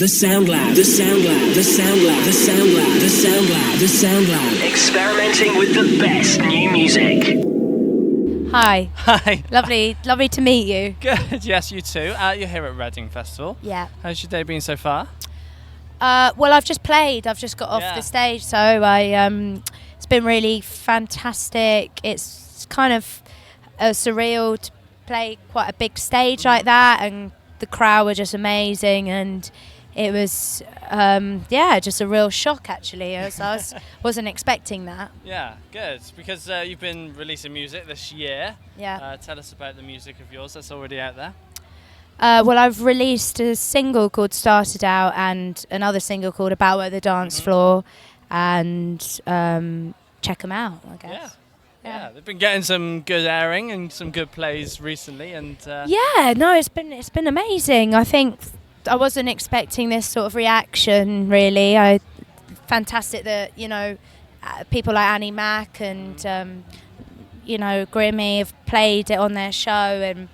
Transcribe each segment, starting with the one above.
The Sound Lab, the Sound Lab, the Sound Lab, the Sound Lab, the Sound Lab, the Sound Lab. Experimenting with the best new music. Hi. Hi. Lovely to meet you. Good, yes, you too. You're here at Reading Festival. Yeah. How's your day been so far? Well, I've just played. I've just got off the stage, so it's been really fantastic. It's kind of surreal to play quite a big stage like that, and the crowd were just amazing, and it was just a real shock actually. Wasn't expecting that. Yeah, good, because you've been releasing music this year. Yeah. Tell us about the music of yours that's already out there. Well, I've released a single called Started Out and another single called About at the Dance Floor, and check them out, I guess. Yeah, they've been getting some good airing and some good plays recently, and it's been amazing. I think I wasn't expecting this sort of reaction really. Fantastic that people like Annie Mac and Grimmy have played it on their show, and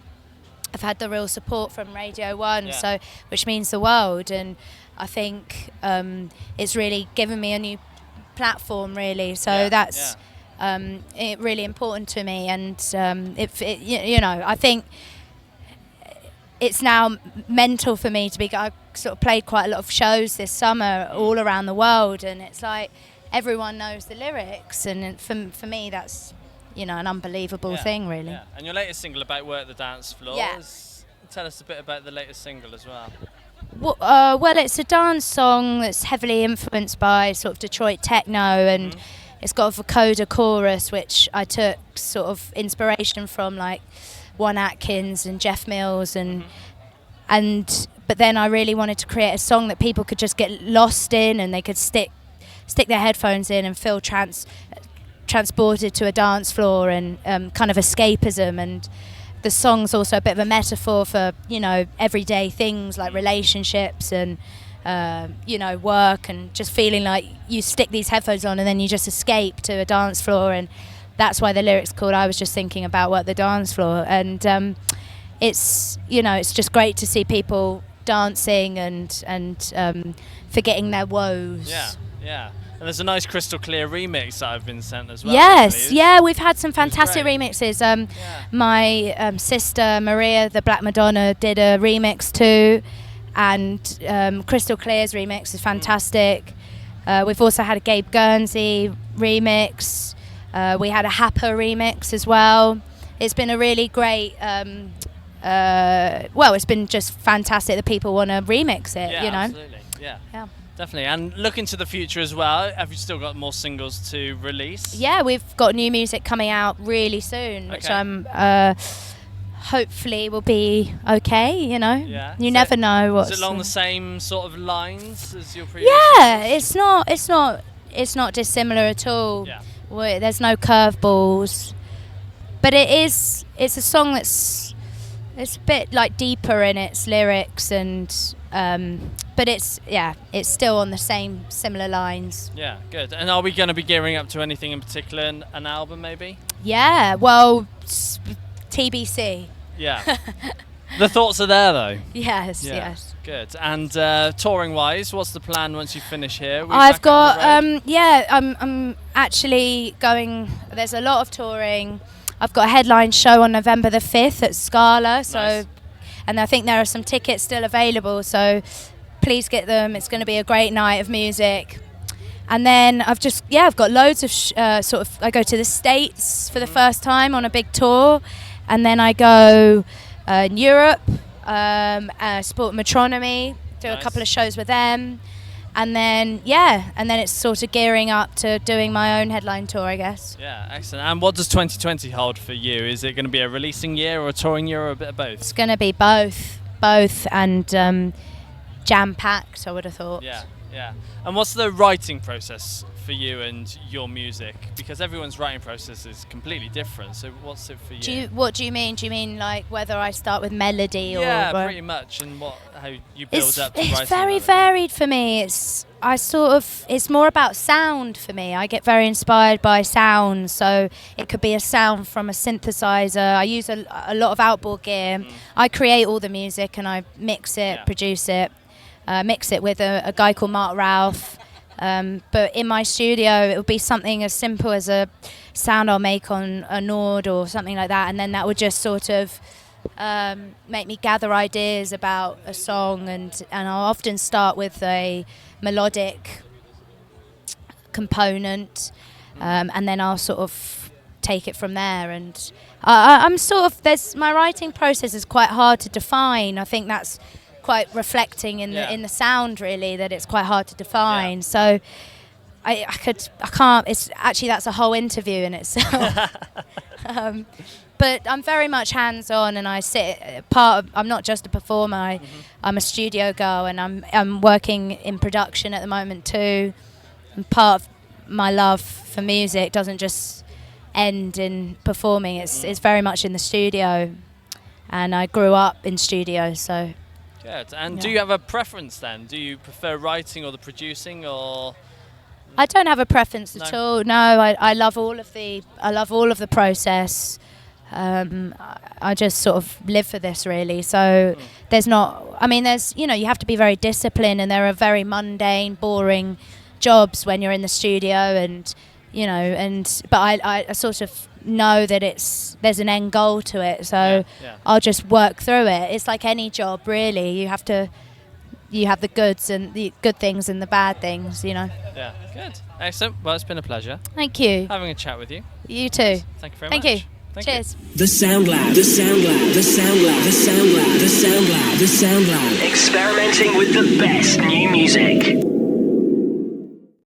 I've had the real support from Radio 1, so which means the world, and I think it's really given me a new platform really. So that's it really important to me, and I think it's now mental for me to be. I sort of played quite a lot of shows this summer all around the world, and it's like everyone knows the lyrics, and for me that's an unbelievable thing really. Yeah. And your latest single, About Work the Dance Floor, tell us a bit about the latest single as well. Well, it's a dance song that's heavily influenced by sort of Detroit techno, and it's got a vocoder chorus which I took sort of inspiration from, like Juan Atkins and Jeff Mills, but then I really wanted to create a song that people could just get lost in, and they could stick their headphones in and feel transported to a dance floor, and kind of escapism. And the song's also a bit of a metaphor for everyday things like relationships and work, and just feeling like you stick these headphones on and then you just escape to a dance floor. And that's why the lyrics called I Was Just Thinking About Work the Dance Floor. And it's just great to see people dancing and forgetting their woes. Yeah. And there's a nice crystal clear remix that I've been sent as well. Yes, we've had some fantastic remixes. My sister Maria, the Black Madonna, did a remix too, and Crystal Clear's remix is fantastic. We've also had a Gabe Guernsey remix. We had a Happer remix as well. It's been a really great. It's been just fantastic that people want to remix it. Absolutely. Yeah. Definitely. And looking to the future as well, have you still got more singles to release? Yeah, we've got new music coming out really soon, which I'm hopefully will be okay, Yeah. You never know what's... Is it along the same sort of lines as your previous singles? It's not dissimilar at all. Yeah. There's no curveballs. But it's a song it's a bit like deeper in its lyrics, and but it's still on the same similar lines. Yeah, good. And are we going to be gearing up to anything in particular, an album maybe? Yeah, well, TBC. Yeah. The thoughts are there though. Yes. Good. And touring wise, what's the plan once you finish here? I've got I'm actually going. There's a lot of touring. I've got a headline show on November the 5th at Scala, and I think there are some tickets still available, so please get them. It's going to be a great night of music. And then I've got loads of I go to the States for the first time on a big tour, and then I go in Europe, support Metronomy, do a couple of shows with them. And then it's sort of gearing up to doing my own headline tour, I guess. Yeah, excellent. And what does 2020 hold for you? Is it going to be a releasing year or a touring year, or a bit of both? It's going to be both, and jam-packed, I would have thought. Yeah. And what's the writing process for you and your music? Because everyone's writing process is completely different. So what's it for you? What do you mean? Do you mean like whether I start with melody or? Yeah, pretty much. And how you build up to writing. It's very varied for me. It's more about sound for me. I get very inspired by sound. So it could be a sound from a synthesizer. I use a lot of outboard gear. I create all the music and I mix it, produce it. mix it with a guy called Mark Ralph. But in my studio, it would be something as simple as a sound I'll make on a Nord or something like that, and then that would just sort of make me gather ideas about a song, and I'll often start with a melodic component, and then I'll sort of take it from there. And I'm sort of, my writing process is quite hard to define. I think that's quite reflecting in the sound, really, that it's quite hard to define. So I can't. It's actually, that's a whole interview in itself. But I'm very much hands-on, and I I'm not just a performer. I'm a studio girl, and I'm working in production at the moment too. And part of my love for music doesn't just end in performing. It's very much in the studio, and I grew up in studios, so. Good. And do you have a preference then? Do you prefer writing or the producing, or? I don't have a preference at all. No, I love all of the process. I just sort of live for this, really. So there's you have to be very disciplined, and there are very mundane, boring jobs when you're in the studio, and but I sort of know that there's an end goal to it, so I'll just work through it. It's like any job, really. You have the goods and the good things and the bad things, Yeah, good. Excellent. Well, it's been a pleasure. Thank you. Having a chat with you. You too. Thank you very much. Thank you. Cheers. The Sound Lab, the Sound Lab, the Sound Lab, the Sound Lab, the Sound Lab, the Sound Lab. Experimenting with the best new music.